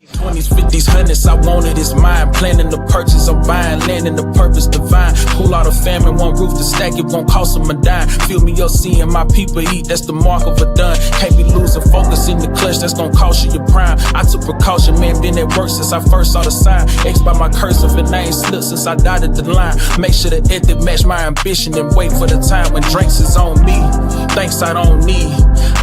20s, 50s, hundreds, I wanted it's mine. Planning the purchase, I'm buying land in the purpose divine. Pull out a family, one roof to stack, it won't cost them a dime. Fill me up seeing my people eat, that's the mark of a done. Can't be losing focus in the clutch, that's gonna cost you your prime. I took precaution, man, been at work since I first saw the sign. X by my cursive and I ain't slipped since I dotted the line. Make sure the ethic match my ambition and wait for the time when drinks is on me. Thanks I don't need.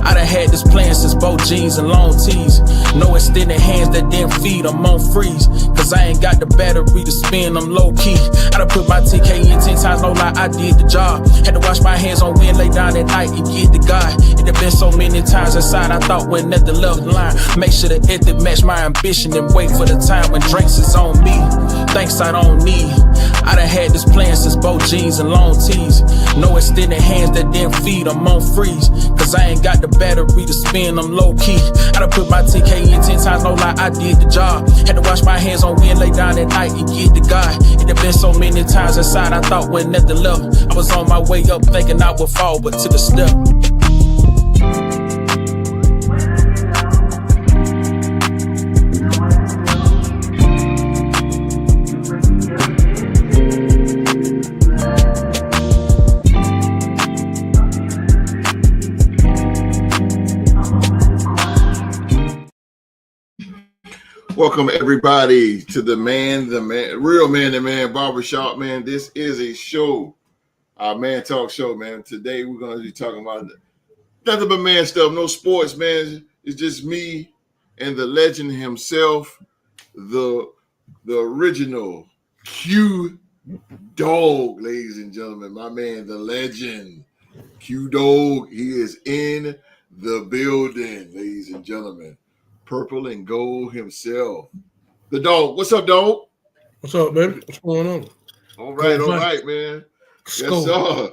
I done had this plan since both jeans and long tees. No extended hands that didn't feed, I'm on freeze. Cause I ain't got the battery to spin, I'm low key. I done put my TK in 10 times, no lie, I did the job. Had to wash my hands on wind, lay down at night and get to God. It have been so many times inside, I thought when nothing left the line. Make sure the ethic match my ambition and wait for the time when drinks is on me. Thanks I don't need. I done had this plan since both jeans and long tees. No extended hands that didn't feed, I'm on freeze. Cause I ain't got the battery to spin, I'm low key. I done put my TK in 10 times, no lie, I did the job. Had to wash my hands on wind, lay down at night and get to God. It have been so many times inside, I thought when nothing left. I was on my way up thinking I would fall, but took a step. Welcome everybody to the real man to man barbershop, man. This is a show, our man talk show, man. Today we're going to be talking about nothing but man stuff, no sports, man. It's just me and the legend himself, the original Q-Dogg, ladies and gentlemen. My man, the legend, Q-Dogg. He is in the building, ladies and gentlemen. Purple and gold himself. The dog. What's up, dog? What's up, baby? What's going on? All right, man. Yes, sir.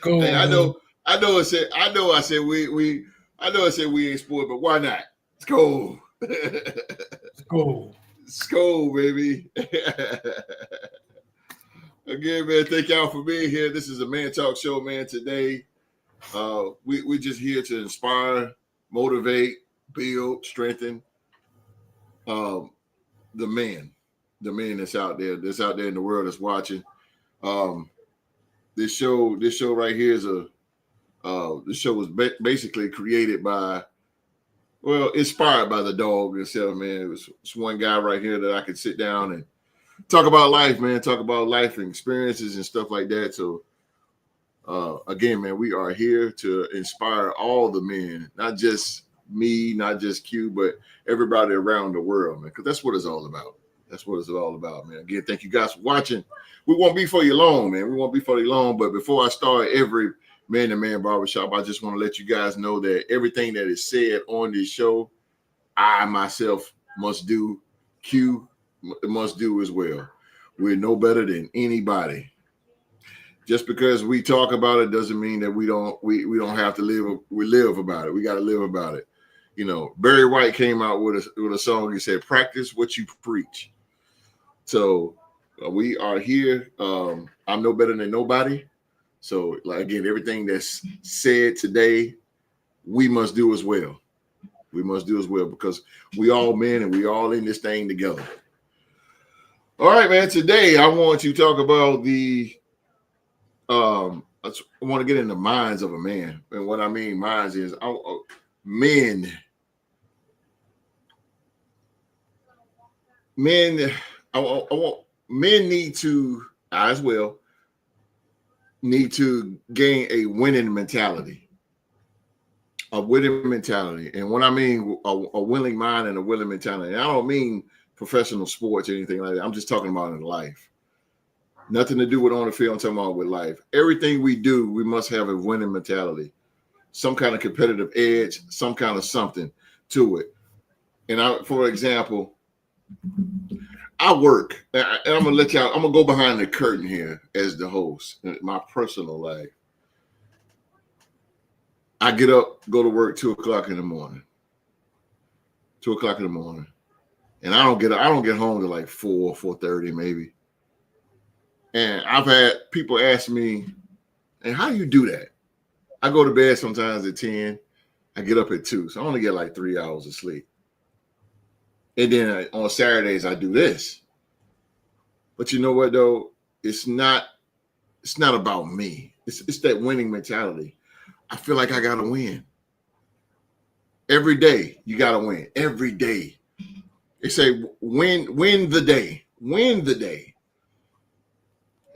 Hey, I know I said we ain't sport, but why not? Let's go. Let's go, baby. Again, man, thank y'all for being here. This is a Man Talk Show, man. Today, we're just here to inspire, motivate, build, strengthen the man that's out there in the world that's watching. This show right here is this show was basically created inspired by the dog itself, man. It's one guy right here that I could sit down and talk about life, man. Talk about life and experiences and stuff like that. So again, man, we are here to inspire all the men, not just me, not just Q, but everybody around the world, man, because that's what it's all about. That's what it's all about, man. Again, thank you guys for watching. We won't be for you long, man. We won't be for you long, but before I start every man-to-man barbershop, I just want to let you guys know that everything that is said on this show, I myself must do, Q must do as well. We're no better than anybody. Just because we talk about it doesn't mean that we don't have to live. We live about it. We got to live about it. You know, Barry White came out with a song. He said, "Practice what you preach." So we are here. I'm no better than nobody. So, like, again, everything that's said today, we must do as well. We must do as well because we all men and we all in this thing together. All right, man. Today I want to talk about I want to get in the minds of a man. And what I mean minds is men. I want men need to gain a winning mentality. A winning mentality. And what I mean a willing mind and a willing mentality. And I don't mean professional sports or anything like that. I'm just talking about in life. Nothing to do with on the field. I'm talking about with life. Everything we do, we must have a winning mentality. Some kind of competitive edge, some kind of something to it. And for example, I work, and I'm gonna go behind the curtain here as the host in my personal life. I get up, go to work 2 o'clock in the morning. 2 o'clock in the morning. And I don't get home to like 4:30 maybe. And I've had people ask me, and how do you do that? I go to bed sometimes at 10. I get up at 2. So I only get like 3 hours of sleep. And then on Saturdays, I do this. But you know what, though? It's not about me. It's that winning mentality. I feel like I got to win. Every day, you got to win. Every day. They say, win the day. Win the day.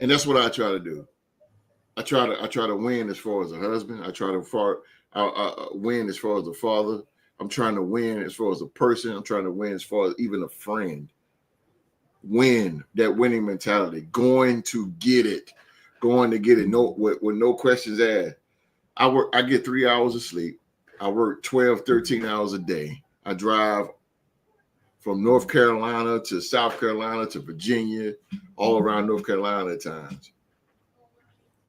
And that's what I try to do. I try to win as far as a husband. I try to win as far as a father. I'm trying to win as far as a person. I'm trying to win as far as even a friend. Win, that winning mentality. Going to get it. No, with no questions asked. I get 3 hours of sleep. I work 12, 13 hours a day. I drive from North Carolina to South Carolina to Virginia, all around North Carolina at times.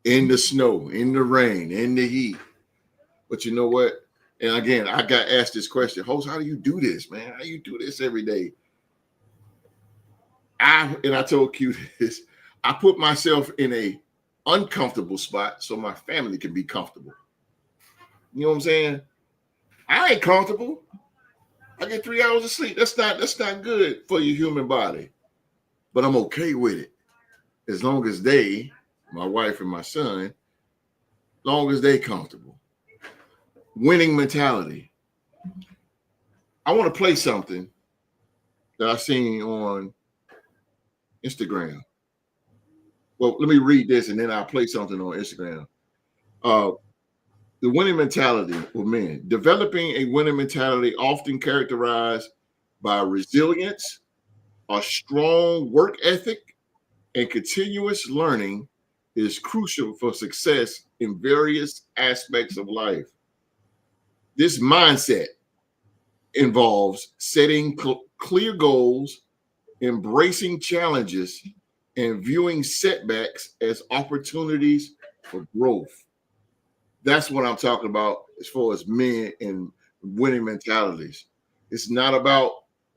In the snow, in the rain, in the heat. But you know what? And again, I got asked this question, host, how do you do this, man? How do you do this every day? I told Q this, I put myself in a uncomfortable spot so my family can be comfortable. You know what I'm saying? I ain't comfortable. I get 3 hours of sleep. That's not good for your human body. But I'm okay with it. As long as they, my wife and my son, long as they comfortable. Winning mentality. I want to play something that I've seen on Instagram. Well, let me read this and then I'll play something on Instagram. The winning mentality with men. Developing a winning mentality often characterized by resilience, a strong work ethic, and continuous learning is crucial for success in various aspects of life. This mindset involves setting clear goals, embracing challenges, and viewing setbacks as opportunities for growth. That's what I'm talking about as far as men and winning mentalities. It's not about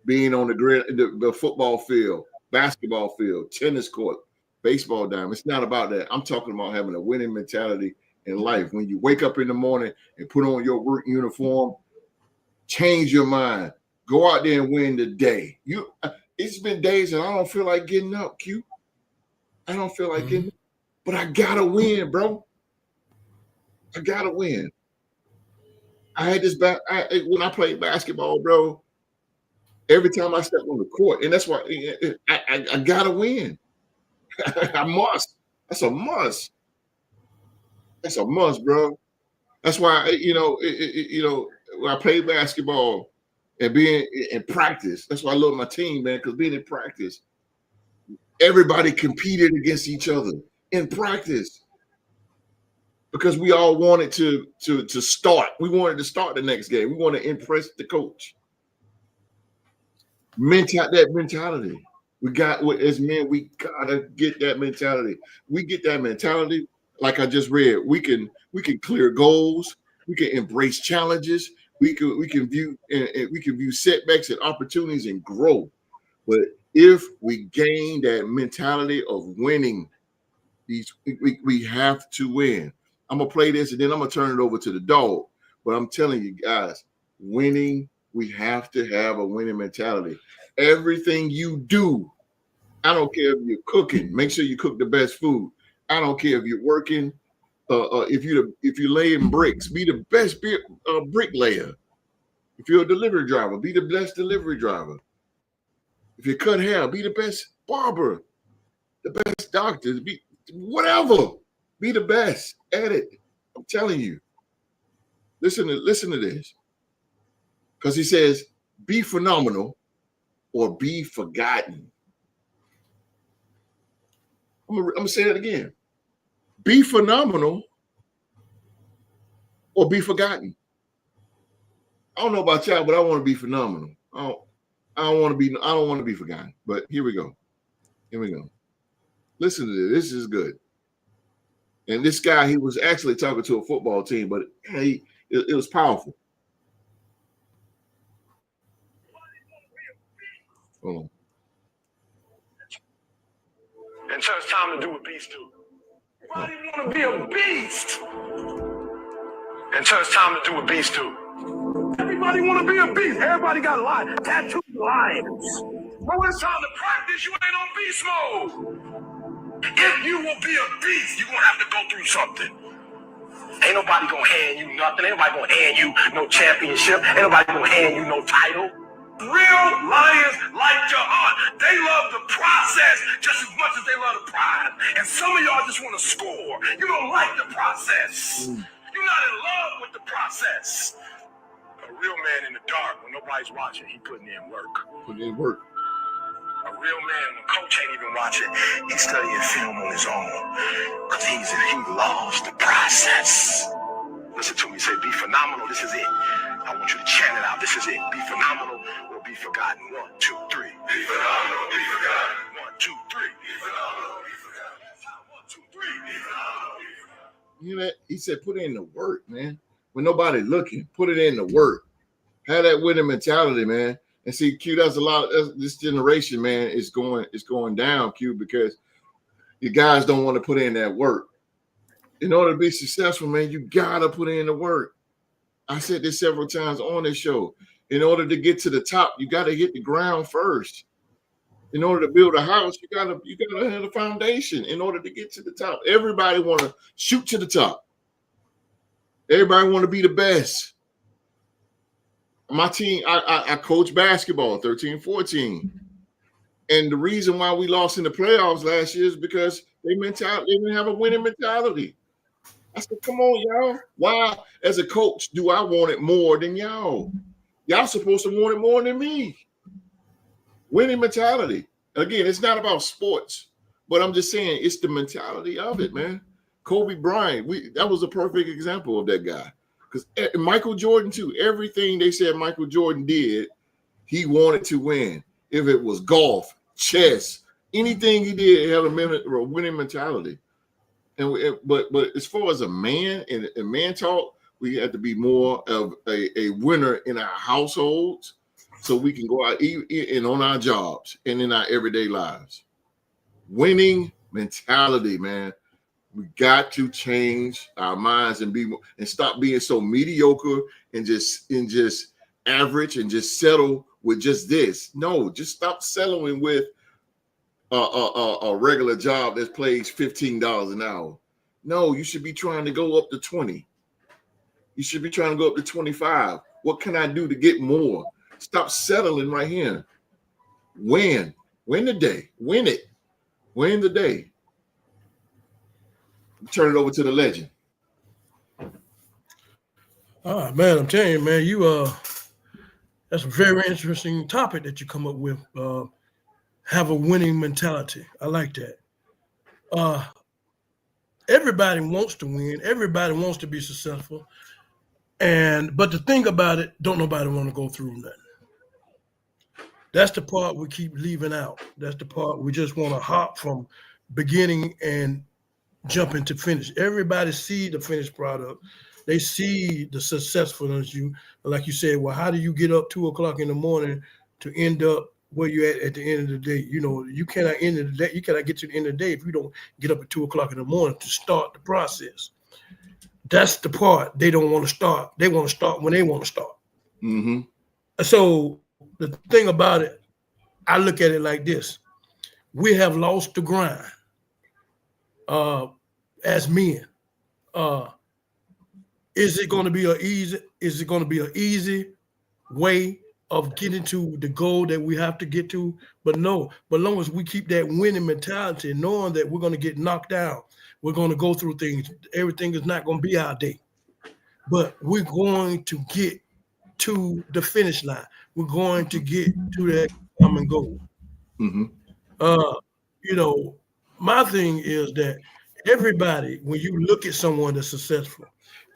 being on the football field, basketball field, tennis court, baseball diamond. It's not about that. I'm talking about having a winning mentality in life. When you wake up in the morning and put on your work uniform, change your mind. Go out there and win the day. It's been days that I don't feel like getting up, Q. I don't feel like getting up, but I gotta win, bro. I gotta win. I had this when I played basketball, bro. Every time I step on the court, and that's why I gotta win. I must. That's a must. That's a must, bro. That's why when I played basketball and being in practice, that's why I love my team, man. Because being in practice, everybody competed against each other in practice. Because we all wanted to start. We wanted to start the next game. We want to impress the coach. That mentality. As men, we gotta get that mentality. We get that mentality, like I just read. We can clear goals. We can embrace challenges. We can view setbacks and opportunities and grow. But if we gain that mentality of winning, we have to win. I'm gonna play this and then I'm gonna turn it over to the dog. But I'm telling you guys, winning, we have to have a winning mentality. Everything you do, I don't care if you're cooking, make sure you cook the best food. I don't care if you're working, if you're laying bricks, be the best bricklayer. If you're a delivery driver, be the best delivery driver. If you cut hair, be the best barber, the best doctor, be whatever. Be the best at it. I'm telling you. Listen to this. Because he says, be phenomenal or be forgotten. I'm gonna say it again. Be phenomenal or be forgotten. I don't know about y'all, but I want to be phenomenal. I don't want to be forgotten. But here we go. Listen to this. This is good. And this guy, he was actually talking to a football team, but it was powerful. Hold on. And so it's time to do what beasts do. Why do you want to be a beast? And so it's time to do what beasts do. Everybody want to be a beast. Everybody got lions, tattooed lions. But when it's time to practice, you ain't on beast mode. If you will be a beast, you're going to have to go through something. Ain't nobody going to hand you nothing. Ain't nobody going to hand you no championship. Ain't nobody going to hand you no title. Real lions like to hunt. They love the process just as much as they love the prize. And some of y'all just want to score. You don't like the process. You're not in love with the process. A real man in the dark, when nobody's watching, he putting in work. Put in work. A real man, when coach ain't even watching, he's studying film on his own. Because he loves the process. Listen to me, say, be phenomenal, this is it. I want you to chant it out, this is it. Be phenomenal or be forgotten. 1, 2, 3. Be phenomenal, be forgotten. 1, 2, 3. Be phenomenal, be forgotten. 1, 2, 3. Be phenomenal, be forgotten. You know, he said, put in the work, man. When nobody looking, put it in the work. Have that winning mentality, man. And see, Q, that's a lot of this generation, man, is going down, Q, because you guys don't want to put in that work. In order to be successful, man, you gotta put in the work. I said this several times on this show. In order to get to the top, you gotta hit the ground first. In order to build a house, you gotta have a foundation in order to get to the top. Everybody want to shoot to the top. Everybody want to be the best. My team, I coach basketball, 13, 14. And the reason why we lost in the playoffs last year is because they didn't have a winning mentality. I said, come on, y'all. Why, as a coach, do I want it more than y'all? Y'all supposed to want it more than me. Winning mentality. Again, it's not about sports, but I'm just saying it's the mentality of it, man. Kobe Bryant, that was a perfect example of that guy. Because Michael Jordan, too, everything they said Michael Jordan did, he wanted to win. If it was golf, chess, anything he did, he had a winning mentality. But as far as a man and man talk, we have to be more of a winner in our households so we can go out and on our jobs and in our everyday lives. Winning mentality, man. We got to change our minds and stop being so mediocre and just average and just settle with just this. No, just stop settling with a regular job that pays $15 an hour. No, you should be trying to go up to 20. You should be trying to go up to 25. What can I do to get more? Stop settling right here. Win the day. Win it. Win the day. Turn it over to the legend. Man, I'm telling you, man, that's a very interesting topic that you come up with. Have a winning mentality. I like that. Everybody wants to win. Everybody wants to be successful. But the thing about it, don't nobody want to go through nothing. That's the part we keep leaving out. That's the part we just want to hop from beginning and jump into finish. Everybody see the finished product. They see the successfulness. Like you said, well, how do you get up 2 o'clock in the morning to end up where you're at the end of the day? You know, you cannot end of the day. You cannot get to the end of the day if you don't get up at 2 o'clock in the morning to start the process. That's the part they don't want to start. They want to start when they want to start. Mm-hmm. So the thing about it, I look at it like this. We have lost the grind. As men, is it going to be an easy way of getting to the goal that we have to get to? But no, but long as we keep that winning mentality, knowing that we're going to get knocked down, we're going to go through things. Everything is not going to be our day, but we're going to get to the finish line. We're going to get to that common goal. Mm-hmm. You know, my thing is that everybody, when you look at someone that's successful,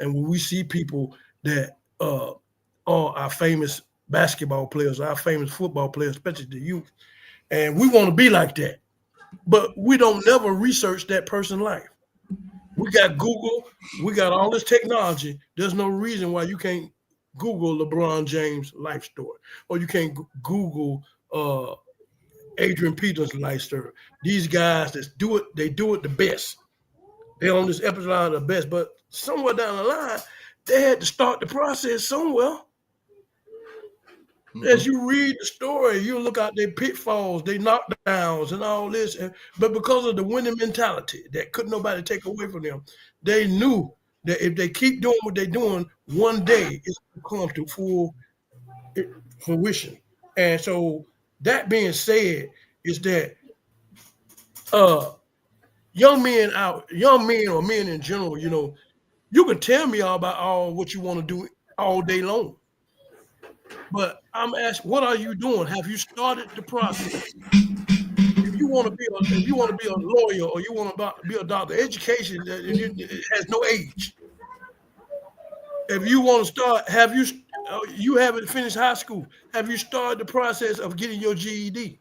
and when we see people that are our famous basketball players, our famous football players, especially the youth, and we want to be like that, but we don't never research that person's life. We got Google, we got all this technology. There's no reason why you can't Google LeBron James' life story, or you can't Google Adrian Peterson's life story. These guys that do it, they do it the best. They're on this episode of the best, but somewhere down the line, they had to start the process somewhere. As you read the story, you look out their pitfalls, their knockdowns, and all this. But because of the winning mentality that couldn't nobody take away from them, they knew that if they keep doing what they're doing, one day it's going to come to full fruition. And so that being said, is that young men or men in general, you can tell me all about all what you want to do all day long. But I'm asking, what are you doing? Have you started the process? If you want to be a lawyer or you want to be a doctor, education it has no age. If you want to start, you haven't finished high school? Have you started the process of getting your GED?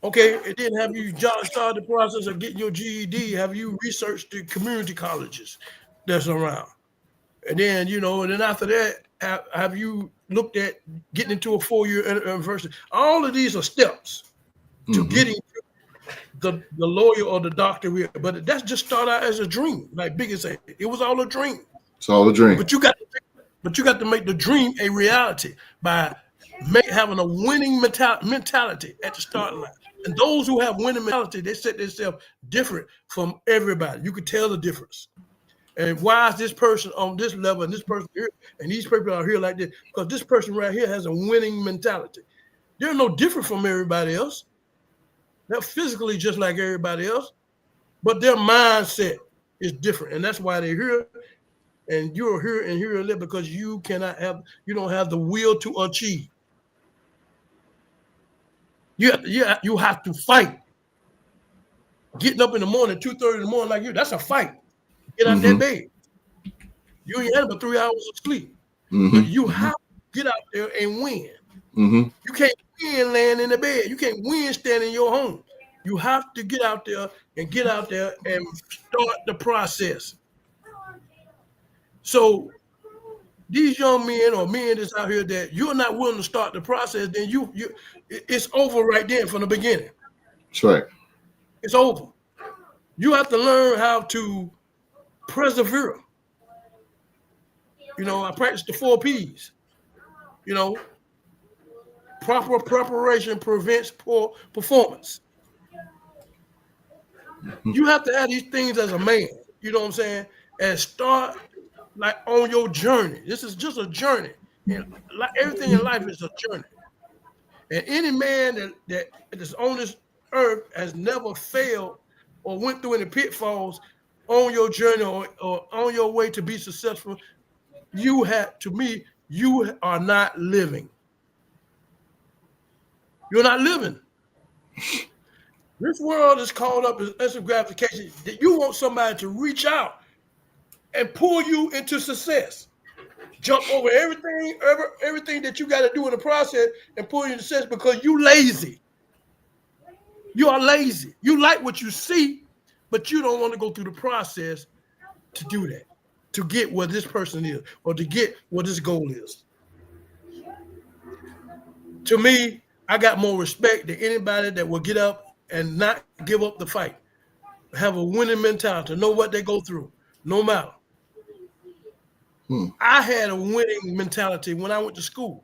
Okay, and then have you started the process of getting your GED? Have you researched the community colleges that's around? And then, and then after that, have you looked at getting into a 4-year university? All of these are steps to getting the lawyer or the doctor. But that's just start out as a dream, like Biggie said. It was all a dream. It's all a dream. But you got to make the dream a reality by having a winning mentality at the starting line. And those who have winning mentality, they set themselves different from everybody. You could tell the difference. And why is this person on this level and this person here and these people are here like this? Because this person right here has a winning mentality. They're no different from everybody else. They're physically just like everybody else, but their mindset is different. And that's why they're here. And you're here and here and there because you don't have the will to achieve. You have to fight. Getting up in the morning, 2:30 in the morning like you, that's a fight. Get out that bed. You ain't had but 3 hours of sleep. But you have to get out there and win. You can't win laying in the bed. You can't win standing in your home. You have to get out there and start the process. So these young men or men that's out here that you're not willing to start the process, then it's over right there from the beginning. That's right. It's over. You have to learn how to persevere. I practice the 4 P's. Proper preparation prevents poor performance. You have to have these things as a man, you know what I'm saying? And start like on your journey. This is just a journey. And like everything in life is a journey. And any man that is on this earth has never failed or went through any pitfalls on your journey or on your way to be successful. You are not living. You're not living. This world is caught up in instant gratification that you want somebody to reach out and pull you into success. Jump over everything that you got to do in the process and pull you into success because you lazy. You are lazy. You like what you see, but you don't want to go through the process to do that, to get where this person is or to get what this goal is. To me, I got more respect than anybody that will get up and not give up the fight. Have a winning mentality, know what they go through, no matter. I had a winning mentality when I went to school.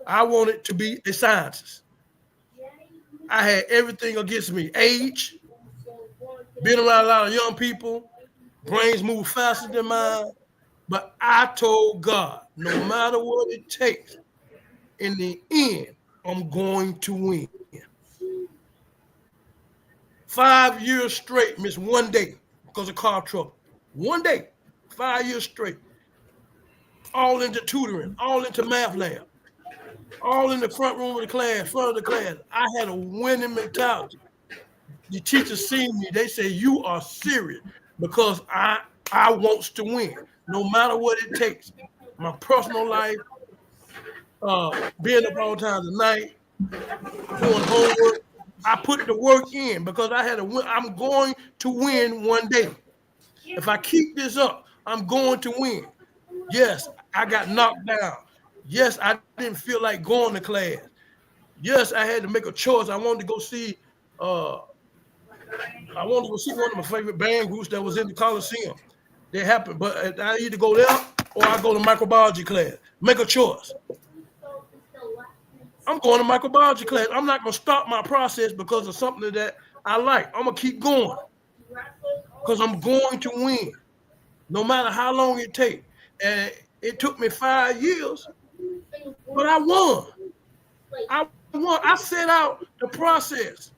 I wanted to be a scientist. I had everything against me. Age, being around a lot of young people, brains move faster than mine. But I told God, no matter what it takes, in the end, I'm going to win. 5 years straight, missed one day because of car trouble. One day, 5 years straight. All into tutoring, all into math lab, all in the front room of the class, front of the class. I had a winning mentality. The teachers see me, they say, you are serious because I wants to win, no matter what it takes. My personal life, being up all times of night, doing homework. I put the work in because I had to win. I'm going to win one day. If I keep this up, I'm going to win. Yes, I got knocked down. Yes, I didn't feel like going to class. Yes, I had to make a choice. I wanted to go see one of my favorite band groups that was in the Coliseum. They happened, but I either go there or I go to microbiology class. Make a choice. I'm going to microbiology class. I'm not going to stop my process because of something that I like. I'm going to keep going because I'm going to win, no matter how long it takes. And it took me 5 years, but I won. I won. I set out the process.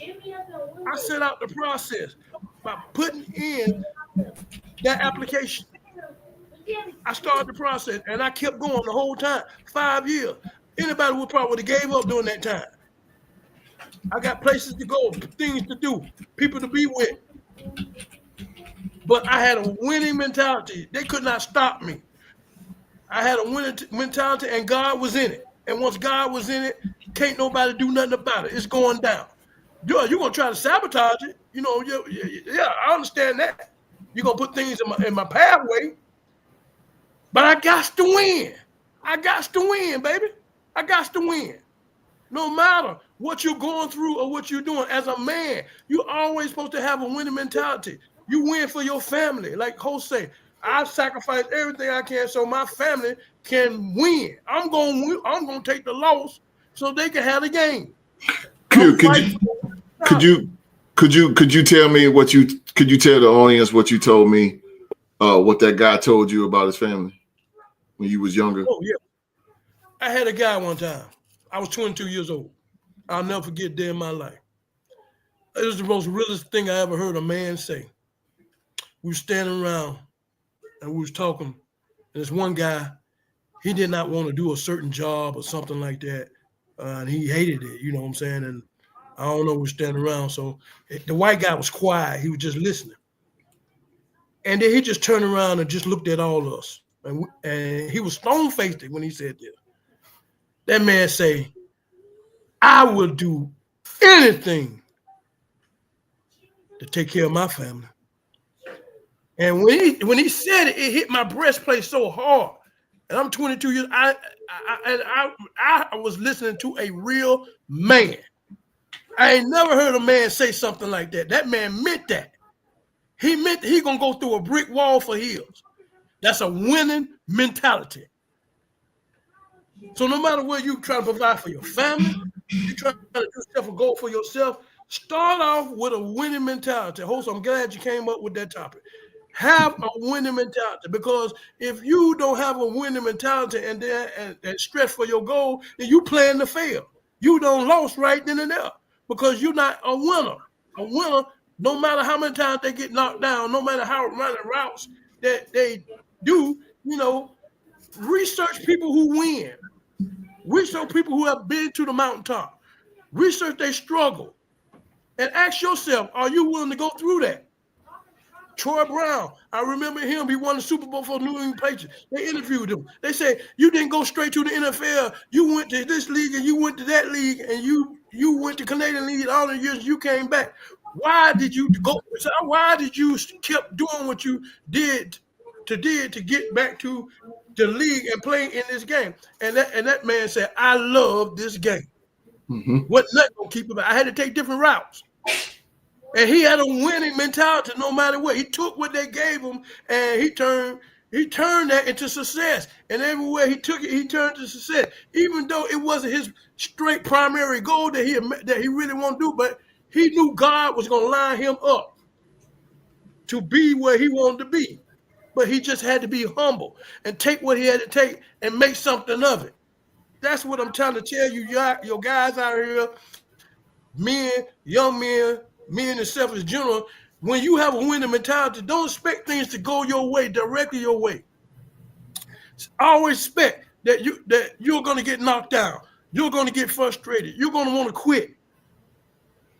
I set out the process by putting in that application. I started the process, and I kept going the whole time, 5 years. Anybody would probably have gave up during that time. I got places to go, things to do, people to be with. But I had a winning mentality. They could not stop me. I had a winning mentality, and God was in it. And once God was in it, can't nobody do nothing about it. It's going down. You're going to try to sabotage it. You know, yeah, I understand that. You're going to put things in my pathway. But I got to win. I got to win, baby. I got to win. No matter what you're going through or what you're doing, as a man, you're always supposed to have a winning mentality. You win for your family. Like Jose, I sacrifice everything I can so my family can win. I'm gonna take the loss so they can have the game. Could you tell me could you tell the audience what you told me, what that guy told you about his family when you was younger? Oh yeah. I had a guy one time. I was 22 years old. I'll never forget a day in my life. It was the most realest thing I ever heard a man say. We were standing around and we was talking, and this one guy, he did not want to do a certain job or something like that, and he hated it, you know what I'm saying? And I don't know, we were standing around, so the white guy was quiet. He was just listening. And then he just turned around and just looked at all of us, and he was stone-faced when he said this. That man say, I will do anything to take care of my family. And when he said it, it hit my breastplate so hard. And I'm 22 years. I was listening to a real man. I ain't never heard a man say something like that. That man meant that. He meant he gonna go through a brick wall for heels. That's a winning mentality. So no matter where you try to provide for your family, you try to do stuff or go for yourself, start off with a winning mentality. Host, I'm glad you came up with that topic. Have a winning mentality, because if you don't have a winning mentality and stress for your goal, then you plan to fail. You don't lost right then and there because you're not a winner. A winner, no matter how many times they get knocked down, no matter how many routes that they do, you know, research people who win. Research people who have been to the mountaintop. Research their struggle. And ask yourself, are you willing to go through that? Troy Brown, I remember him. He won the Super Bowl for New England Patriots. They interviewed him. They said, you didn't go straight to the NFL. You went to this league and you went to that league and you went to Canadian League all the years you came back. Why did you go? Why did you keep doing what you did to get back to the league and play in this game? And that man said, I love this game. Mm-hmm. What nothing gonna keep him back. I had to take different routes. And he had a winning mentality no matter what. He took what they gave him and he turned that into success. And everywhere he took it, he turned to success. Even though it wasn't his straight primary goal that he really wanted to do, but he knew God was going to line him up to be where he wanted to be. But he just had to be humble and take what he had to take and make something of it. That's what I'm trying to tell you, your guys out here, men, young men, men and self in general. When you have a winning mentality, don't expect things to go your way, directly your way. Always expect that you're going to get knocked down. You're going to get frustrated. You're going to want to quit.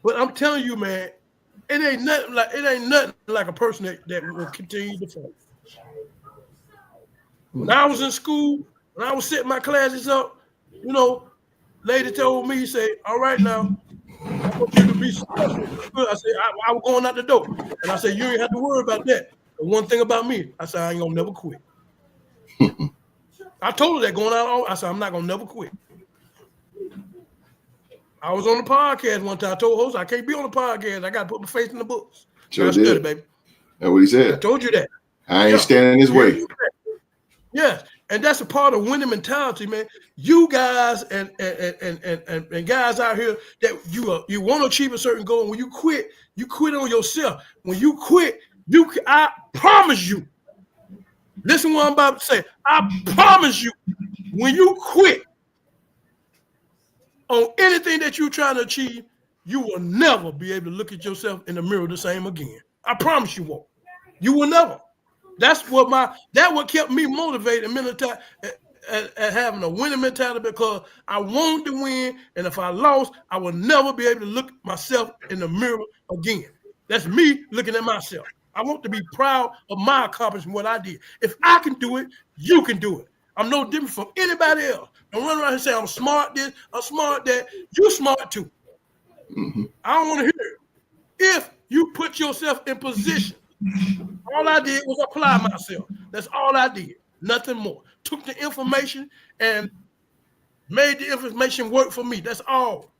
But I'm telling you, man, it ain't nothing like a person that will continue to fight. When I was in school, when I was setting my classes up, you know, lady told me, he said, all right now, I want you to be successful. I said, I was going out the door. And I said, you ain't have to worry about that. But one thing about me, I said, I ain't gonna never quit. I told her that going out, I said, I'm not gonna never quit. I was on the podcast one time. I told host, I can't be on the podcast. I got to put my face in the books. Sure did, baby. That's what he said. I told you that. I ain't standing his way. Yes, and that's a part of winning mentality, man. You guys and guys out here that you want to achieve a certain goal. When you quit on yourself. When you quit, I promise you. Listen to what I'm about to say. I promise you, when you quit on anything that you're trying to achieve, you will never be able to look at yourself in the mirror the same again. I promise you won't. You will never. That's what kept me motivated at having a winning mentality, because I wanted to win, and if I lost, I would never be able to look myself in the mirror again. That's me looking at myself. I want to be proud of my accomplishment, what I did. If I can do it, you can do it. I'm no different from anybody else. Don't run around here and say I'm smart this, I'm smart that. You smart too. Mm-hmm. I don't want to hear it. If you put yourself in position, all I did was apply myself. That's all I did. Nothing more. Took the information and made the information work for me. That's all.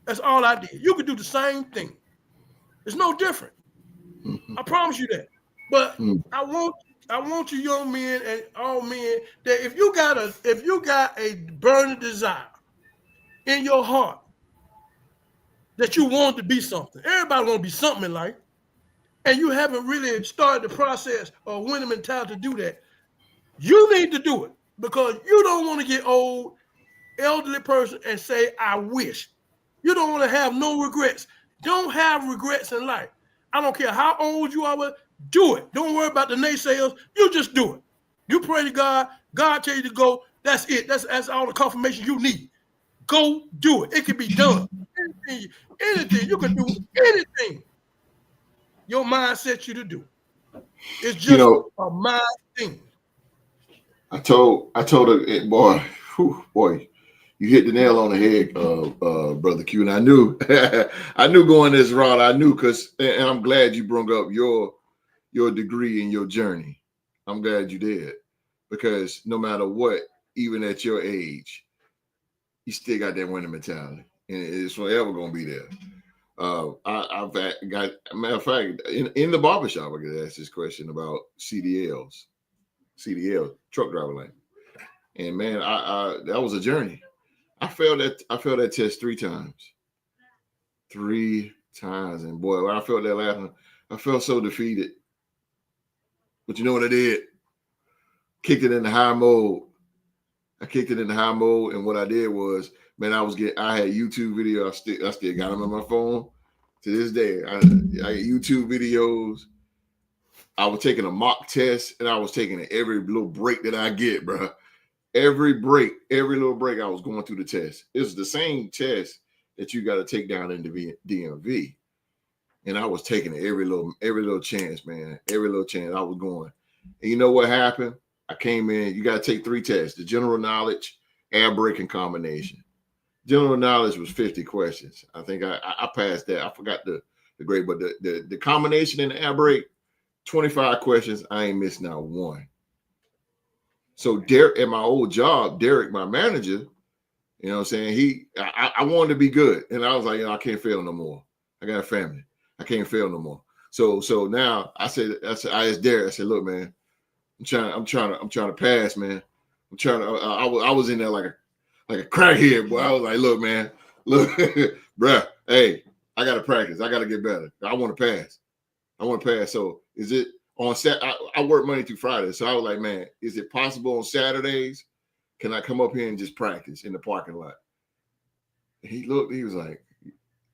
That's all I did. You could do the same thing. It's no different. Mm-hmm. I promise you that. But Mm-hmm. I want you young men and all men that if you got a burning desire in your heart that you want to be something. Everybody want to be something in life. And you haven't really started the process of winning mentality to do that. You need to do it, because you don't want to get old, elderly person and say, I wish. You don't want to have no regrets. Don't have regrets in life. I don't care how old you are, but do it. Don't worry about the naysayers. You just do it. You pray to God. God tell you to go. That's it. That's all the confirmation you need. Go do it. It can be done. Anything. You can do anything your mind sets you to do. It's just a mind thing. I told her, boy, you hit the nail on the head, Brother Q. And I knew, I knew going this route. I knew, and I'm glad you brought up your degree and your journey. I'm glad you did, because no matter what, even at your age, you still got that winning mentality, and it's forever gonna be there. I've got, matter of fact, in the barbershop, I get asked this question about CDL, truck driver license. And man, I that was a journey. I failed that test 3 times. 3 times. And boy, when I felt that last one, I felt so defeated. But you know what I did? Kicked it in the high mode. And what I did was, man, I had YouTube video. I still got them on my phone to this day. I had YouTube videos. I was taking a mock test, and I was taking every little break that I get, bro. Every little break, I was going through the test. It was the same test that you got to take down in the DMV. And I was taking it every little chance, man. Every little chance I was going. And you know what happened? I came in, you got to take 3 tests: the general knowledge, air brake, and combination. General knowledge was 50 questions. I think I passed that. I forgot the grade, but the combination and the air brake, 25 questions. I ain't missed not one. So Derek, at my old job, Derek, my manager, you know what I'm saying? I wanted to be good. And I was like, I can't fail no more. I got a family. I can't fail no more. So now I asked Derek, I said, look, man, I'm trying to pass, man. I was in there like a crackhead, boy. I was like, look, man, bruh, hey, I got to practice. I got to get better. I want to pass. So is it on Saturday? I work Monday through Friday. So I was like, man, is it possible on Saturdays? Can I come up here and just practice in the parking lot? And he looked, he was like,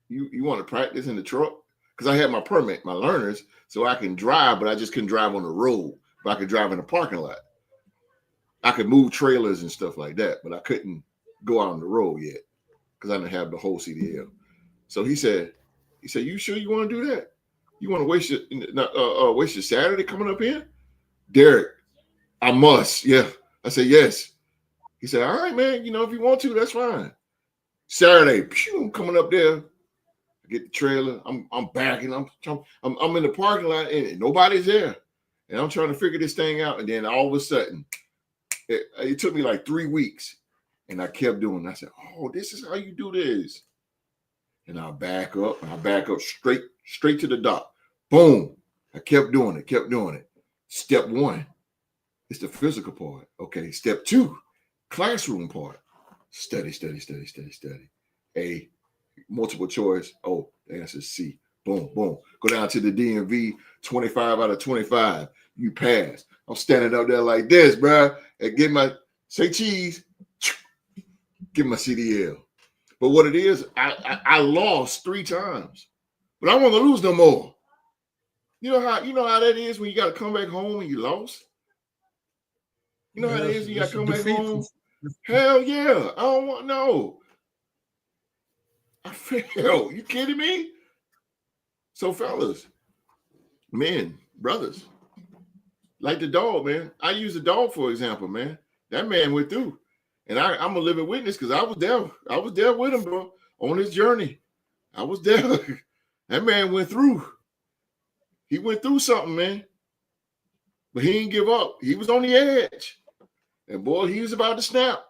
you want to practice in the truck? Because I had my permit, my learners, so I can drive, but I just couldn't drive on the road. But I could drive in the parking lot. I could move trailers and stuff like that, but I couldn't go out on the road yet because I didn't have the whole CDL. So he said, you sure you want to do that? You want to waste your Saturday coming up here? Derek, I must. Yeah. I said, yes. He said, all right, man. If you want to, that's fine. Saturday, I'm coming up there. I get the trailer. I'm backing. I'm in the parking lot and nobody's there. And I'm trying to figure this thing out. And then all of a sudden, it took me like 3 weeks. And I kept doing it. I said, oh, this is how you do this. And I back up straight to the dock. Boom. I kept doing it. Step 1. It's the physical part. Okay. Step 2, classroom part. Study. A, multiple choice. Oh, the answer is C. Boom, boom. Go down to the DMV, 25 out of 25. You pass. I'm standing up there like this, bro, and get my, say cheese, get my CDL. But what it is, I lost 3 times, but I want to lose no more. You know how that is when you got to come back home and you lost? You know how it is when you got to come back home? Hell yeah. I don't want, no. I failed. You kidding me? So fellas, men, brothers, like the dog, man. I use the dog for example, man. That man went through. And I'm a living witness because I was there. I was there with him, bro, on his journey. I was there. That man went through. He went through something, man. But he didn't give up. He was on the edge. And boy, he was about to snap.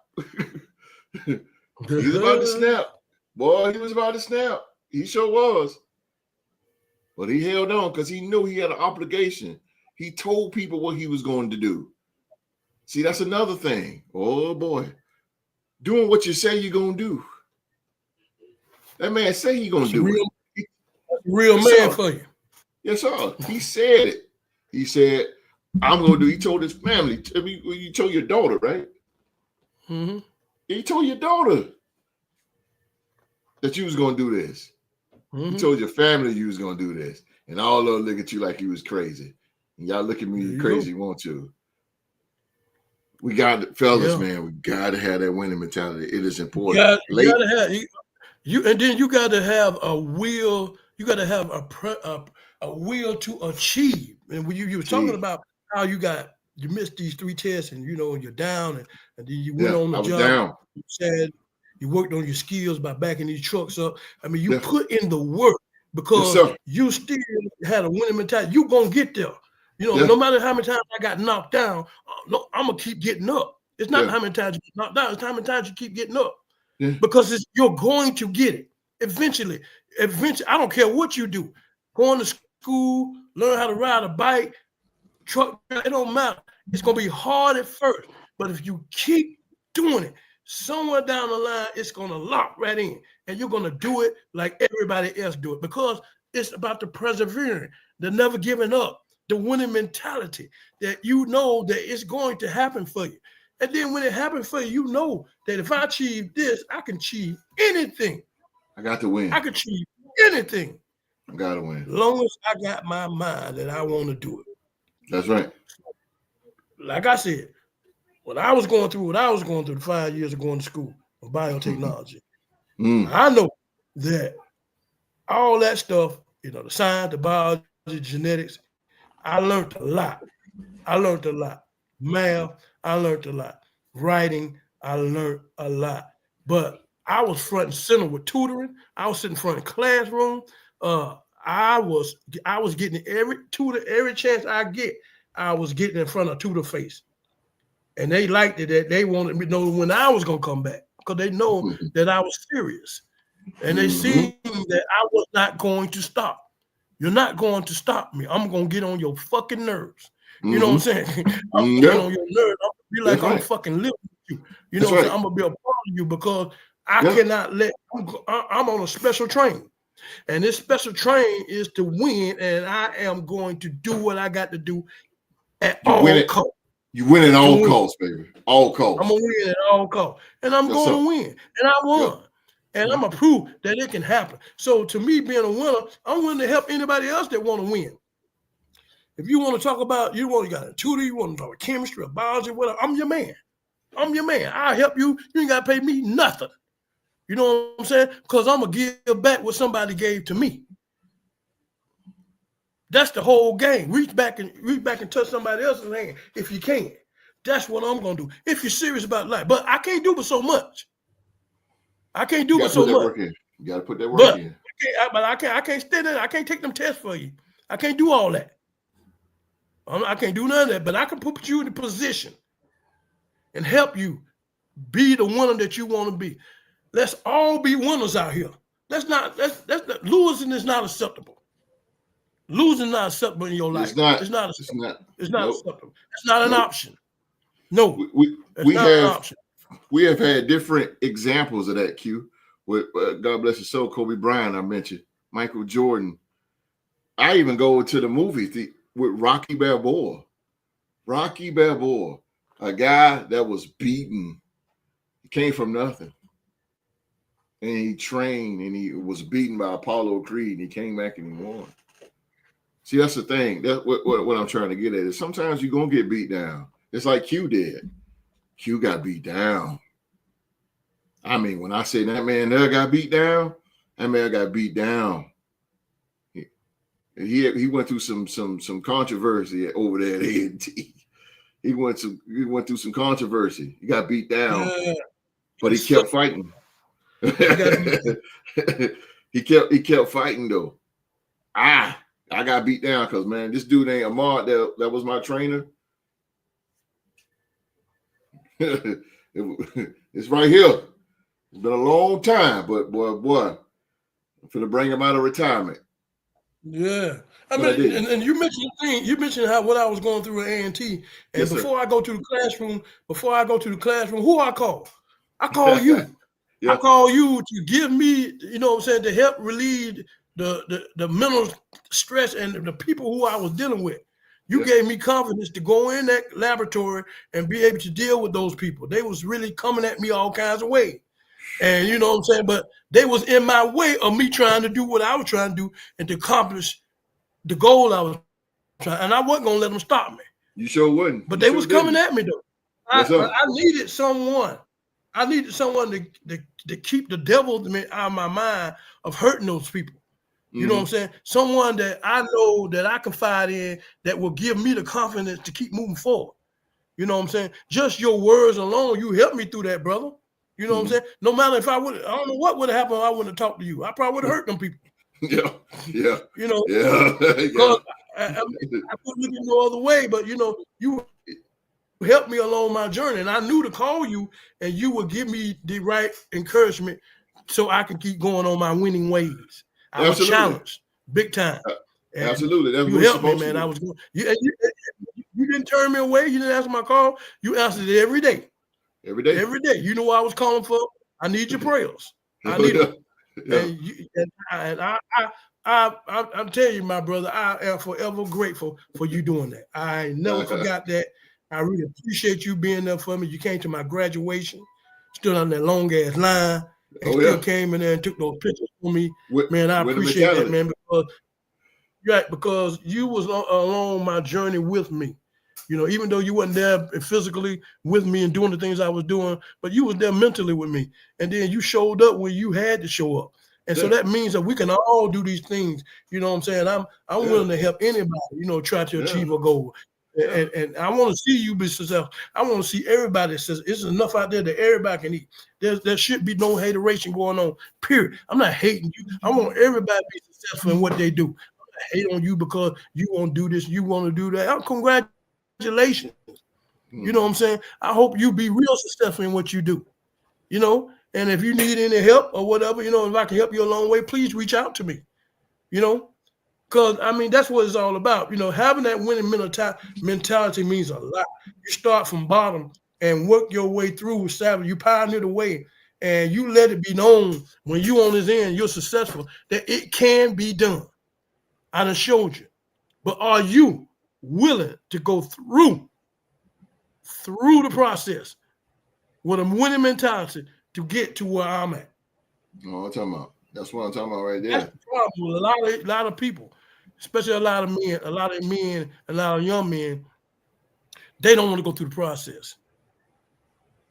He was about to snap. Boy, he was about to snap. He sure was. But he held on because he knew he had an obligation. He told people what he was going to do. See, that's another thing. Oh, boy. Doing what you say you're going to do. That man say he's going to do it. Real man for you. Yes, sir. He said it. He said, I'm going to do. He told his family. You told your daughter, right? Mm-hmm. He told your daughter that you was going to do this. Mm-hmm. You told your family you was going to do this. And all of them look at you like you was crazy. And y'all look at me crazy, won't you? We got to, fellas, man, we got to have that winning mentality. It is important. You got to have you, and then you got to have a will. You got to have a will to achieve. And when you were talking about how you missed these 3 tests, and you're down, and then you went on the job. Down. You said you worked on your skills by backing these trucks up. I mean, you put in the work because you still had a winning mentality. You gonna get there. No matter how many times I got knocked down, I'm gonna keep getting up. It's not how many times you get knocked down, it's how many times you keep getting up. Yeah. Because you're going to get it. Eventually, I don't care what you do. Going to school, learn how to ride a bike, truck, it don't matter. It's gonna be hard at first, but if you keep doing it, somewhere down the line, it's gonna lock right in, and you're gonna do it like everybody else do it, because it's about the persevering, the never giving up, the winning mentality, that that it's going to happen for you. And then when it happens for you, you know that if I achieve this, I can achieve anything. I got to win. I can achieve anything. I got to win. As long as I got my mind that I want to do it. That's right. Like I said, when I was going through the 5 years of going to school of biotechnology, I know that all that stuff, the science, the biology, genetics, I learned a lot. Math, I learned a lot. Writing, I learned a lot. But I was front and center with tutoring. I was sitting in front of the classroom. I was getting every chance I get, I was getting in front of tutor face. And they liked it, that they wanted me to know when I was going to come back, because they know that I was serious. And they see that I was not going to stop. You're not going to stop me. I'm going to get on your fucking nerves. You know what I'm saying? I'm going to get on your nerves. I'm going to be like, I'm fucking living with you. You know what I'm saying? I'm going to be a part of you, because I cannot I'm on a special train. And this special train is to win, and I am going to do what I got to do at all costs. You win at all costs, baby. All costs. I'm going to win at all costs. And I'm going to win. And I won. And I'm going to prove that it can happen. So to me, being a winner, I'm willing to help anybody else that want to win. If you want to talk about, you got a tutor, you want to talk about chemistry or biology, whatever, I'm your man. I'll help you. You ain't got to pay me nothing. You know what I'm saying? Because I'm going to give back what somebody gave to me. That's the whole game. Reach back and touch somebody else's hand if you can. That's what I'm going to do. If you're serious about life. But I can't do it so much. I can't do it so much. You got to put that work in. I can't stay there. I can't take them tests for you. I can't do all that. I can't do none of that. But I can put you in a position and help you be the winner that you want to be. Let's all be winners out here. Losing is not acceptable. Losing is not acceptable in your life. It's not acceptable. It's not an option. No, that's we not an have option. we have had different examples of that, Q. With God bless his soul, Kobe Bryant, I mentioned, Michael Jordan. I even go to the movie with Rocky Balboa. Rocky Balboa, a guy that was beaten. He came from nothing. And he trained and he was beaten by Apollo Creed and he came back and he won. See, that's the thing. That's what I'm trying to get at is sometimes you're going to get beat down. It's like Q did. Q got beat down. I mean, when I say that man there got beat down, that man got beat down. He went through some controversy over there at A&T. He went through some controversy. He got beat down, but he kept fighting. he kept fighting though. I got beat down because man, this dude ain't Ahmad that was my trainer. It's right here. It's been a long time, but boy, I'm finna bring him out of retirement. Yeah, I mean, and you mentioned the thing. You mentioned what I was going through at A&T, and yes, before I go to the classroom, who I call? I call you. Yeah. I call you to give me, you know what I'm saying, to help relieve the mental stress and the people who I was dealing with. You gave me confidence to go in that laboratory and be able to deal with those people. They was really coming at me all kinds of ways. And you know what I'm saying? But they was in my way of me trying to do what I was trying to do and to accomplish the goal I was trying. And I wasn't going to let them stop me. You sure wouldn't. But they was coming at me, though. I needed someone. I needed someone to keep the devil out of my mind of hurting those people. You know what I'm saying? Someone that I know that I confide in that will give me the confidence to keep moving forward. You know what I'm saying? Just your words alone, you helped me through that, brother. You know what I'm saying? No matter if I don't know what would have happened if I wouldn't have talked to you. I probably would have hurt them people. Yeah. You know, I couldn't look at no other way, but you know, you helped me along my journey. And I knew to call you and you would give me the right encouragement so I could keep going on my winning ways. I was challenged big time. Absolutely. That's you helped me, man. I was going. You didn't turn me away. You didn't answer my call. You answered it every day. Every day. Every day. You know what I was calling for? I need your prayers. I need them. I'm telling you, my brother, I am forever grateful for you doing that. I never forgot that. I really appreciate you being there for me. You came to my graduation, stood on that long ass line, and still came in there and took those pictures for me. Man, I appreciate that, man, because you was along my journey with me. You know, even though you wasn't there physically with me and doing the things I was doing, but you was there mentally with me. And then you showed up when you had to show up. And so that means that we can all do these things. You know what I'm saying? I'm willing to help anybody, you know, try to achieve a goal. And I want to see you be successful. I want to see everybody that says it's enough out there that everybody can eat. There should be no hateration going on, period. I'm not hating you. I want everybody to be successful in what they do. I'm not hate on you because you want to do this, you want to do that. Congratulations. You know what I'm saying? I hope you be real successful in what you do. You know, and if you need any help or whatever, you know, if I can help you a long way, please reach out to me. You know, because I mean, that's what it's all about. You know, having that winning mentality means a lot. You start from bottom and work your way through. You pioneer the way, and you let it be known when you on this end, you're successful, that it can be done. I done showed you. But are you willing to go through the process with a winning mentality to get to where I'm at? No, I'm talking about. That's what I'm talking about right there. That's the problem with a lot of people, especially a lot of men, a lot of young men. They don't want to go through the process.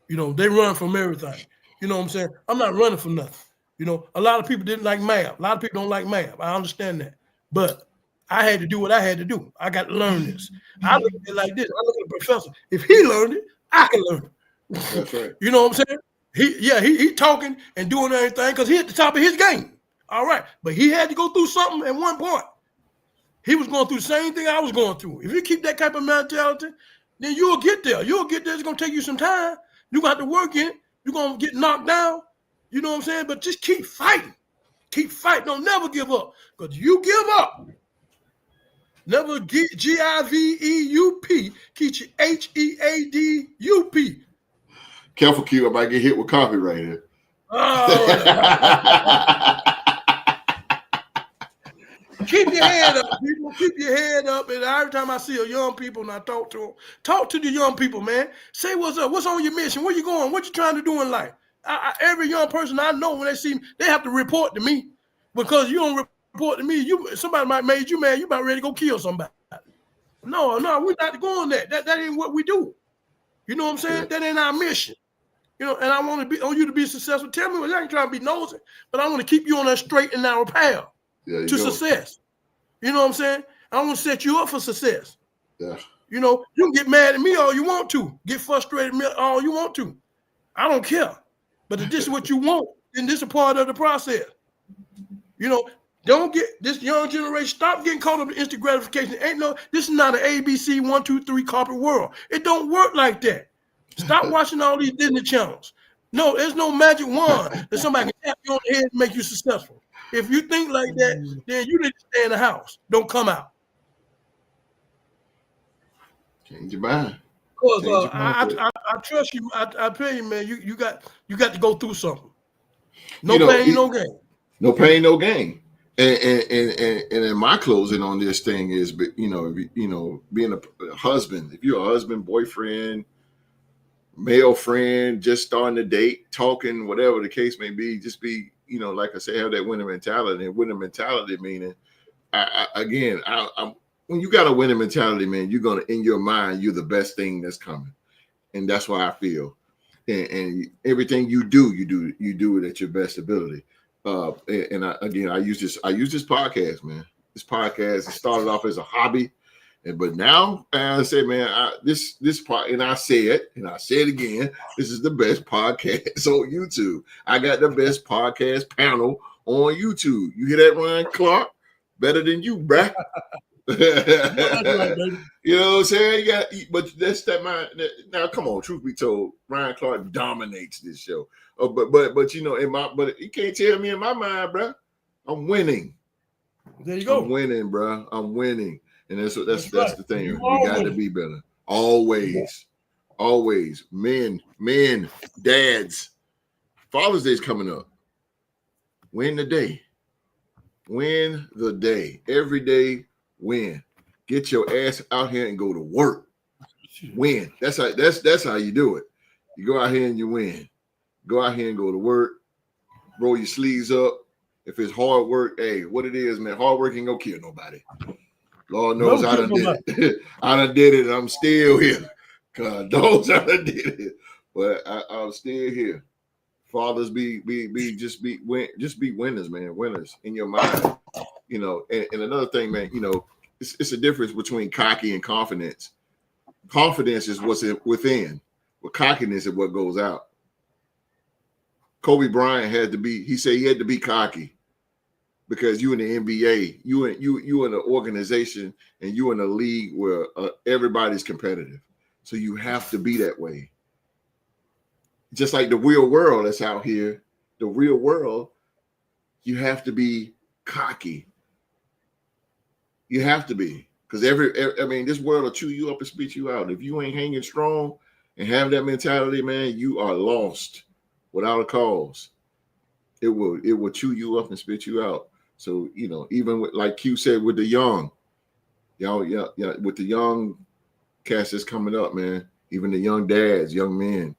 You know, they run from everything. You know what I'm saying? I'm not running from nothing. You know, a lot of people didn't like math. A lot of people don't like math. I understand that. But I had to do what I had to do. I got to learn this. I look at it like this. I look at the professor. If he learned it, I can learn it. That's right. You know what I'm saying? He talking and doing everything because he at the top of his game. All right. But he had to go through something at one point. He was going through the same thing I was going through. If you keep that type of mentality, then you'll get there. You'll get there. It's going to take you some time. You're going to have to work in. You're going to get knocked down. You know what I'm saying? But just keep fighting. Keep fighting. Don't never give up. Because you give up, Never get G-I-V-E-U-P. Get you H-E-A-D-U-P. Careful, Q. I might get hit with copyright here. Oh, keep your head up, people. Keep your head up. And every time I see a young people and I talk to them, talk to the young people, man. Say what's up. What's on your mission? Where you going? What you trying to do in life? Every young person I know, when they see me, they have to report to me. Because you don't report to me, somebody might made you mad. You about ready to go kill somebody. No, we're not going there. That ain't what we do. You know what I'm saying? That ain't our mission. You know, and I want you to be successful. Tell me, I ain't trying to be nosy, but I want to keep you on that straight and narrow path to success. You know what I'm saying? I want to set you up for success. Yeah. You know, you can get mad at me all you want to, get frustrated at me all you want to. I don't care. But if this is what you want, then this is a part of the process. You know, don't get this young generation, stop getting caught up in instant gratification. This is not an ABC 1, 2, 3 corporate world. It don't work like that. Stop watching all these Disney channels. No, there's no magic wand that somebody can tap you on the head and make you successful. If you think like that, then you need to stay in the house. Don't come out. Change your mind. Because I trust you. I tell you, man, you got to go through something. No pain, no gain. No pain, no gain. And in my closing on this thing is, being a husband. If you're a husband, boyfriend, male friend, just starting to date, talking, whatever the case may be, just be, like I say, have that winning mentality. And winning mentality meaning, when you got a winning mentality, man, you're gonna, in your mind, you're the best thing that's coming, and that's why I feel. And everything you do it at your best ability. I use this podcast, man. This podcast, it started off as a hobby, but now I say, man, this part, and I say it again. This is the best podcast on YouTube. I got the best podcast panel on YouTube. You hear that, Ryan Clark? Better than you, bruh. You know what I'm saying? But that's that mind. Now, come on. Truth be told, Ryan Clark dominates this show. But you can't tell me in my mind, bro. I'm winning. There you go. I'm winning, bro. I'm winning, and that's the thing. We got to be better. Always. Men, dads. Father's Day's coming up. Win the day. Every day. Win. Get your ass out here and go to work. Win. That's how you do it. You go out here and you win. Go out here and go to work. Roll your sleeves up. If it's hard work, hey, what it is, man, hard work ain't gonna kill nobody. Lord knows I done did it. I done did it. I'm still here. God knows I done did it. But I'm still here. Fathers be winners, man. Winners in your mind. And another thing, man, it's a difference between cocky and confidence. Confidence is what's within, but cockiness is what goes out. Kobe Bryant had to be cocky because you in the NBA, you in an organization, and you in a league where everybody's competitive. So you have to be that way. Just like the real world that's out here, the real world, you have to be cocky. You have to be, because this world will chew you up and spit you out. If you ain't hanging strong and have that mentality, man, you are lost without a cause. It will chew you up and spit you out. So even with, like Q said, with the young, with the young cast that's coming up, man, even the young dads, young men,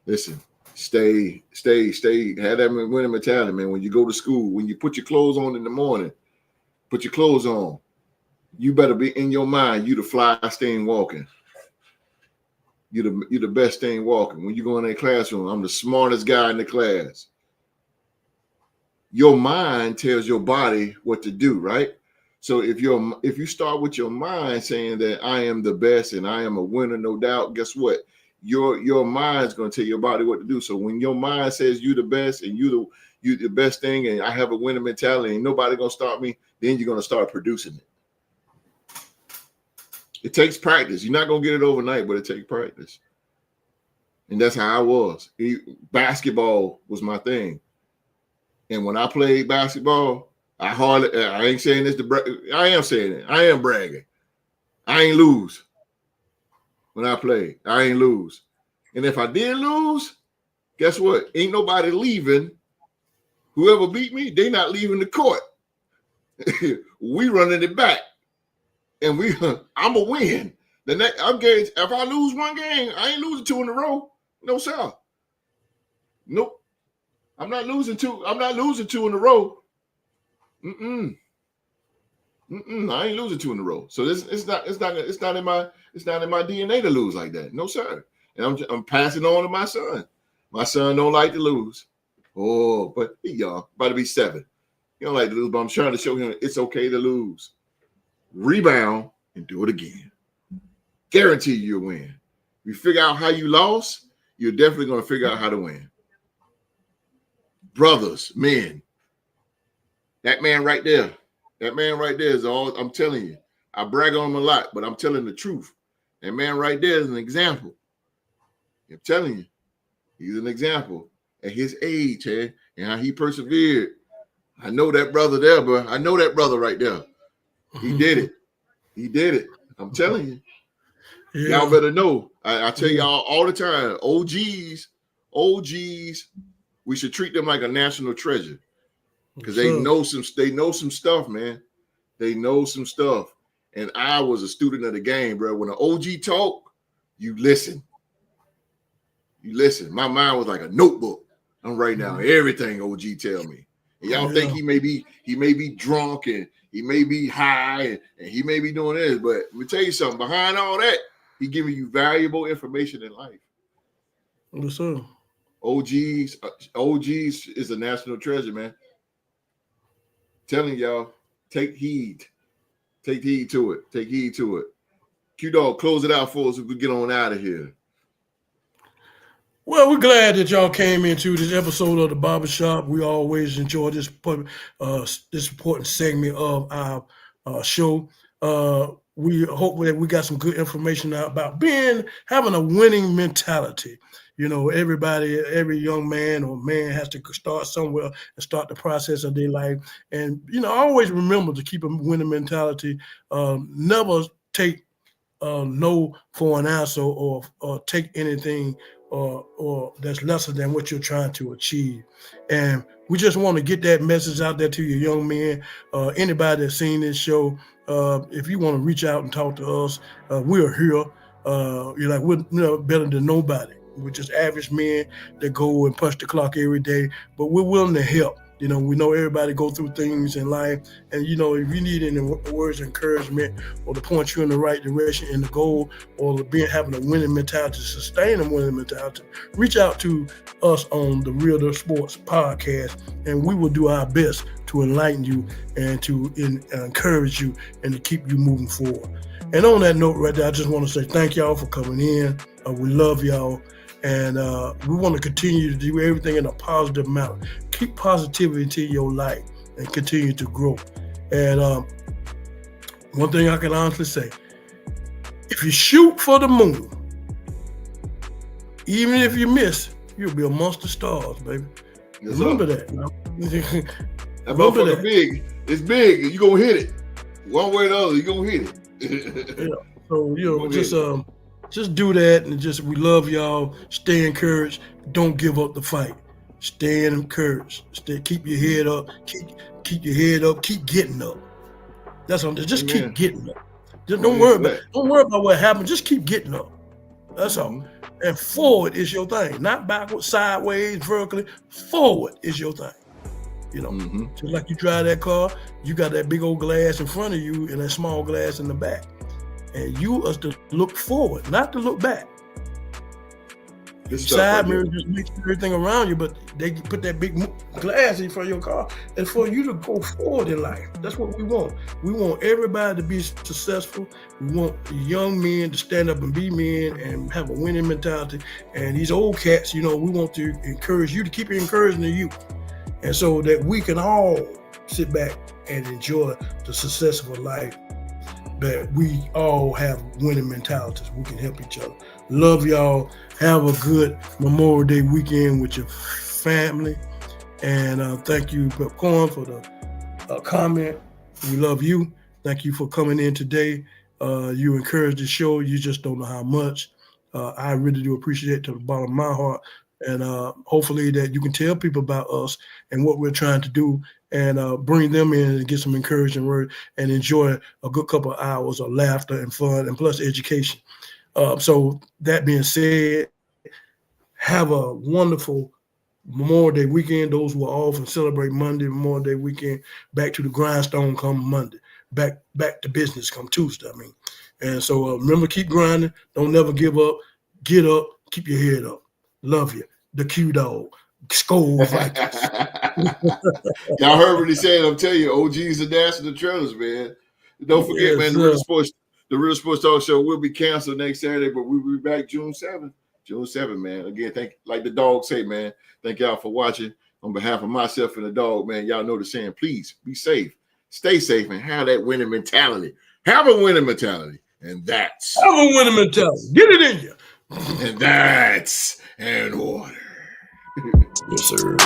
listen, stay, have that winning mentality, man. When you go to school, when you put your clothes on in the morning, put your clothes on. You better be in your mind. You the flyest thing walking. You the best thing walking. When you go in that classroom, I'm the smartest guy in the class. Your mind tells your body what to do, right? So if you start with your mind saying that I am the best and I am a winner, no doubt, guess what? Your mind's gonna tell your body what to do. So when your mind says you the best and you the best thing and I have a winning mentality and nobody gonna stop me, then you're gonna start producing it. It takes practice. You're not going to get it overnight, but it takes practice. And that's how I was. Basketball was my thing. And when I played basketball, I ain't saying this to I am saying it. I am bragging. I ain't lose when I play. I ain't lose. And if I did lose, guess what? Ain't nobody leaving. Whoever beat me, they not leaving the court. We running it back. And I'm a win. The next, I'm guaranteed, if I lose one game, I ain't losing 2 in a row. No, sir. Nope. I'm not losing 2. I'm not losing 2 in a row. I ain't losing 2 in a row. So it's not in my DNA to lose like that. No, sir. And I'm passing on to my son. My son don't like to lose. Oh, but he young, about to be 7. He don't like to lose, but I'm trying to show him it's okay to lose. Rebound and do it again. Guarantee you'll win. You figure out how you lost, you're definitely going to figure out how to win. Brothers, men, that man right there is all I'm telling you. I brag on him a lot, but I'm telling the truth. That man right there is an example. I'm telling you, he's an example at his age, and how he persevered. I know that brother there, bro. I know that brother right there. He did it. He did it. I'm telling you. Yeah. Y'all better know. I tell y'all all the time, OGs, we should treat them like a national treasure. Because they know some stuff, man. They know some stuff. And I was a student of the game, bro. When an OG talk, you listen. You listen. My mind was like a notebook. I'm writing down everything OG tell me. And y'all think he may be drunk and he may be high and he may be doing this, but let me tell you something. Behind all that, he giving you valuable information in life. Yes, sir. OGs is a national treasure, man. Telling y'all, take heed. Take heed to it. Take heed to it. Q-Dogg, close it out for us so we can get on out of here. Well, we're glad that y'all came into this episode of the Barbershop. We always enjoy this important segment of our show. We hope that we got some good information out about having a winning mentality. You know, every young man or man has to start somewhere and start the process of their life. And, you know, always remember to keep a winning mentality. Never take no for an answer or take anything or that's lesser than what you're trying to achieve. And we just want to get that message out there to your young men. Anybody that's seen this show, if you want to reach out and talk to us, we're here. You're like, we're better than nobody. We're just average men that go and punch the clock every day, but we're willing to help. You know, we know everybody go through things in life, and you know, if you need any words of encouragement or to point you in the right direction in the goal, or having a winning mentality, sustain a winning mentality, reach out to us on the Real Sports Podcast, and we will do our best to enlighten you and to encourage you and to keep you moving forward. And on that note right there, I just want to say thank y'all for coming in. We love y'all. And we want to continue to do everything in a positive manner. Keep positivity into your life and continue to grow. And one thing I can honestly say, if you shoot for the moon, even if you miss, you'll be amongst the stars, baby. Yes, remember that. That motherfucker big. It's big. You're going to hit it. One way or the other, you're going to hit it. Yeah. So, you know, just do that, and we love y'all. Stay encouraged. Don't give up the fight. Stay encouraged. Keep your head up. Keep your head up. Keep getting up. That's all. Just keep getting up. Just don't worry about what happened. Just keep getting up. That's all. And forward is your thing. Not backwards, sideways, vertically. Forward is your thing. You know, just like you drive that car, you got that big old glass in front of you and that small glass in the back. And you are to look forward, not to look back. Side mirror just makes everything around you, but they put that big glass in front of your car and for you to go forward in life. That's what we want. We want everybody to be successful. We want young men to stand up and be men and have a winning mentality. And these old cats, you know, we want to encourage you to keep encouraging the youth. And so that we can all sit back and enjoy the success of a life. That we all have winning mentalities. We can help each other. Love y'all. Have a good Memorial Day weekend with your family. And thank you, Popcorn, for the comment. We love you. Thank you for coming in today. You encourage the show. You just don't know how much. I really do appreciate it to the bottom of my heart. And hopefully that you can tell people about us and what we're trying to do, and bring them in and get some encouraging word and enjoy a good couple of hours of laughter and fun and plus education. So that being said, have a wonderful Memorial Day weekend. Those who are off and celebrate Monday, Memorial Day weekend, back to the grindstone come Monday, back to business come Tuesday. And so remember, keep grinding. Don't never give up. Get up. Keep your head up. Love you. The Q-Dogg. Skull Vikings. Y'all heard what he said. I'm telling you, OGs are dancing the trailers, man. Don't forget, man, the Real Sports Talk Show will be canceled next Saturday, but we'll be back June 7th. June 7th, man. Again, like the dog say, man, thank y'all for watching. On behalf of myself and the dog, man, y'all know the saying, please be safe, stay safe, and have that winning mentality. Have a winning mentality. And that's have a winning mentality. Get it in you. And that's in order. Yes, sir.